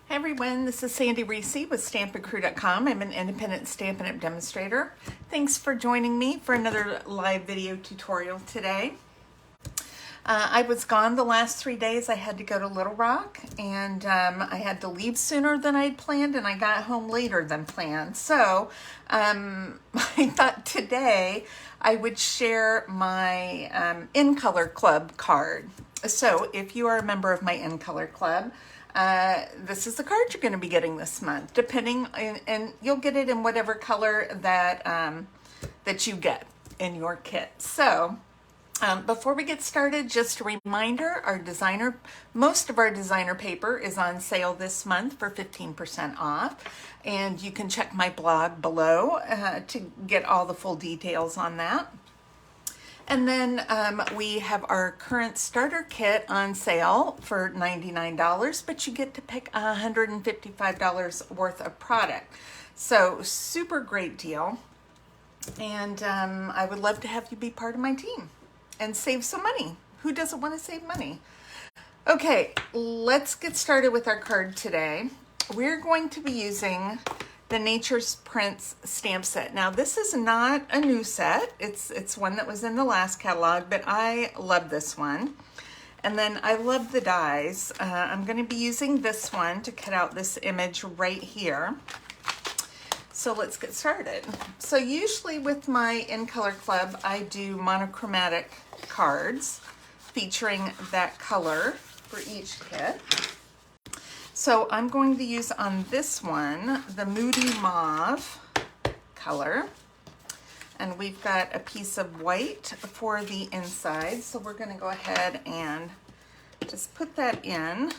Hi everyone, this is Sandy Reese with StampandCrew.com. I'm an independent Stampin' Up! Demonstrator. Thanks for joining me for another live video tutorial today. I was gone the last 3 days. I had to go to Little Rock and I had to leave sooner than I'd planned and I got home later than planned. So I thought today I would share my In Color Club card. So if you are a member of my In Color Club, this is the card you're going to be getting this month, depending, and you'll get it in whatever color that that you get in your kit. So before we get started, just a reminder, most of our designer paper is on sale this month for 15% off, and you can check my blog below to get all the full details on that. And then we have our current starter kit on sale for $99, but you get to pick $155 worth of product. So super great deal. And I would love to have you be part of my team and save some money. Who doesn't want to save money? Okay, let's get started with our card today. We're going to be using the Nature's Prints stamp set. Now this is not a new set. It's one that was in the last catalog, but I love this one. And then I love the dies. I'm going to be using this one to cut out this image right here. So let's get started. So usually with my In Color Club, I do monochromatic cards featuring that color for each kit. So I'm going to use on this one the Moody Mauve color, and we've got a piece of white for the inside, so we're going to go ahead and just put that in.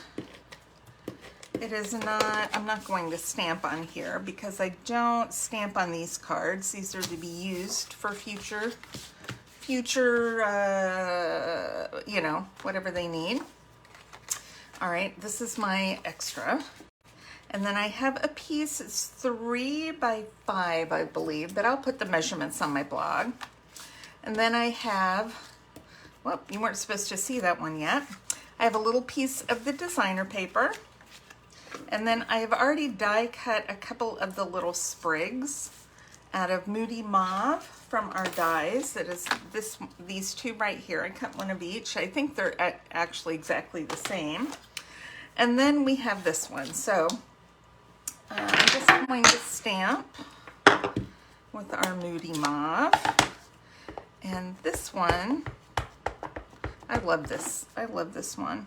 It is not, I'm not going to stamp on here because I don't stamp on these cards. These are to be used for future, you know, whatever they need. All right, this is my extra. And then I have a piece, it's 3 by 5, I believe, but I'll put the measurements on my blog. And then I have, well, you weren't supposed to see that one yet. I have a little piece of the designer paper. And then I have already die cut a couple of the little sprigs out of Moody Mauve from our dies. That is these two right here. I cut one of each. I think they're actually exactly the same. And then we have this one. So I'm just going to stamp with our Moody Mauve. And this one, I love this. I love this one.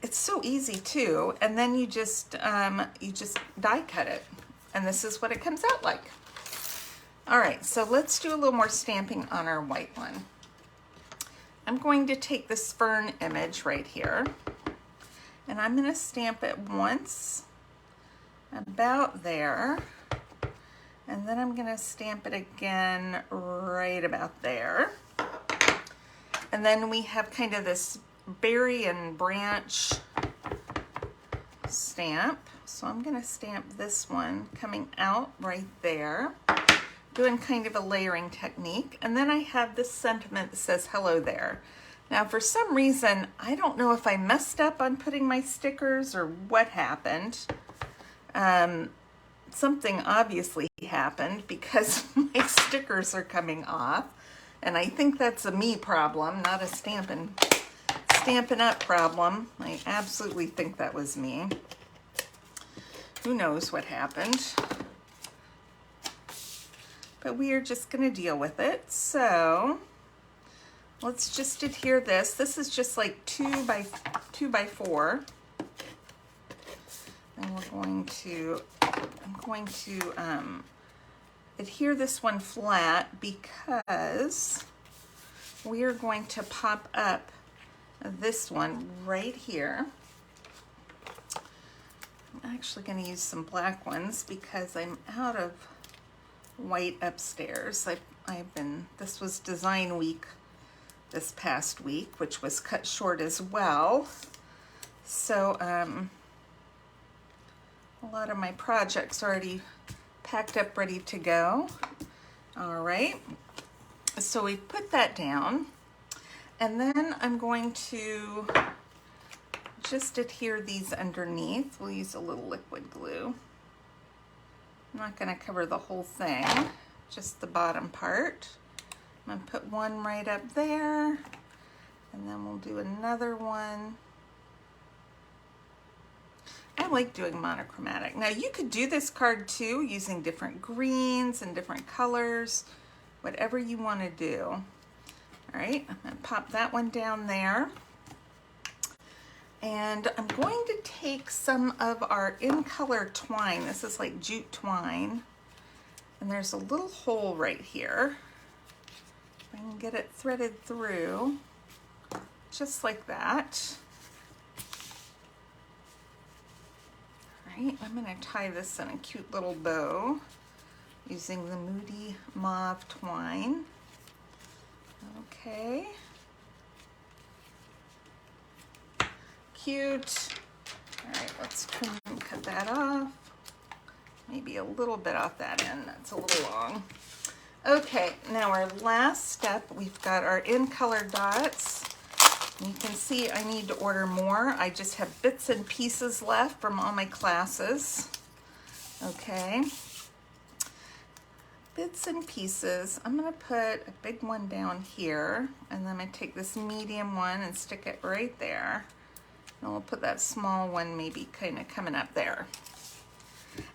It's so easy too. And then you just die cut it. And this is what it comes out like. All right, so let's do a little more stamping on our white one. I'm going to take this fern image right here, and I'm going to stamp it once about there, and then I'm going to stamp it again right about there. And then we have kind of this berry and branch stamp. So I'm going to stamp this one coming out right there, doing kind of a layering technique. And then I have this sentiment that says hello there. Now for some reason, I don't know if I messed up on putting my stickers or what happened. Something obviously happened because my stickers are coming off. And I think that's a me problem, not a Stampin' Up problem. I absolutely think that was me. Who knows what happened? But we are just going to deal with it. So let's just adhere this. This is just like 2 by 4. And I'm going to adhere this one flat because we are going to pop up this one right here. I'm actually going to use some black ones because I'm out of white upstairs. This was design week this past week, which was cut short as well. So a lot of my projects already packed up, ready to go. All right, so we put that down, and then I'm going to just adhere these underneath. We'll use a little liquid glue. I'm not going to cover the whole thing, just the bottom part. I'm going to put one right up there, and then we'll do another one. I like doing monochromatic. Now you could do this card too using different greens and different colors, whatever you want to do. All right, I'm going to pop that one down there. And I'm going to take some of our in color twine. This is like jute twine. And there's a little hole right here. I can get it threaded through, just like that. All right, I'm gonna tie this in a cute little bow using the Moody Mauve twine. Okay. Cute. All right, let's trim and cut that off. Maybe a little bit off that end, that's a little long. Okay, now our last step, we've got our in color dots. And you can see I need to order more. I just have bits and pieces left from all my classes. Okay. Bits and pieces. I'm gonna put a big one down here, and then I'm gonna take this medium one and stick it right there. And we'll put that small one maybe kind of coming up there.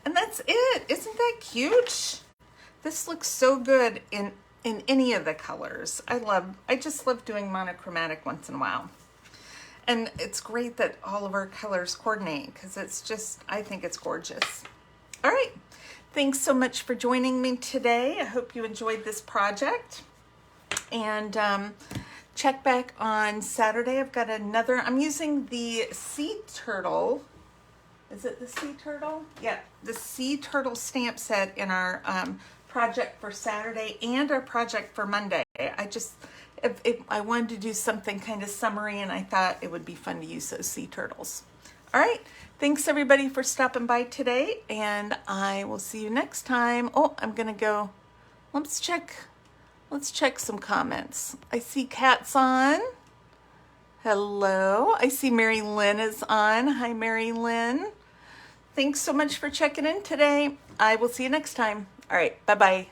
And that's it. Isn't that cute? This looks so good in any of the colors. I just love doing monochromatic once in a while. And it's great that all of our colors coordinate because it's just, I think it's gorgeous. All right. Thanks so much for joining me today. I hope you enjoyed this project. And check back on Saturday. I've got another, I'm using the sea turtle. Is it the sea turtle? Yeah, the sea turtle stamp set in our project for Saturday and our project for Monday. If I wanted to do something kind of summery, and I thought it would be fun to use those sea turtles. All right, thanks everybody for stopping by today, and I will see you next time. Oh, I'm gonna go, let's check some comments. I see Kat's on. Hello, I see Mary Lynn is on. Hi, Mary Lynn. Thanks so much for checking in today. I will see you next time. All right, bye-bye.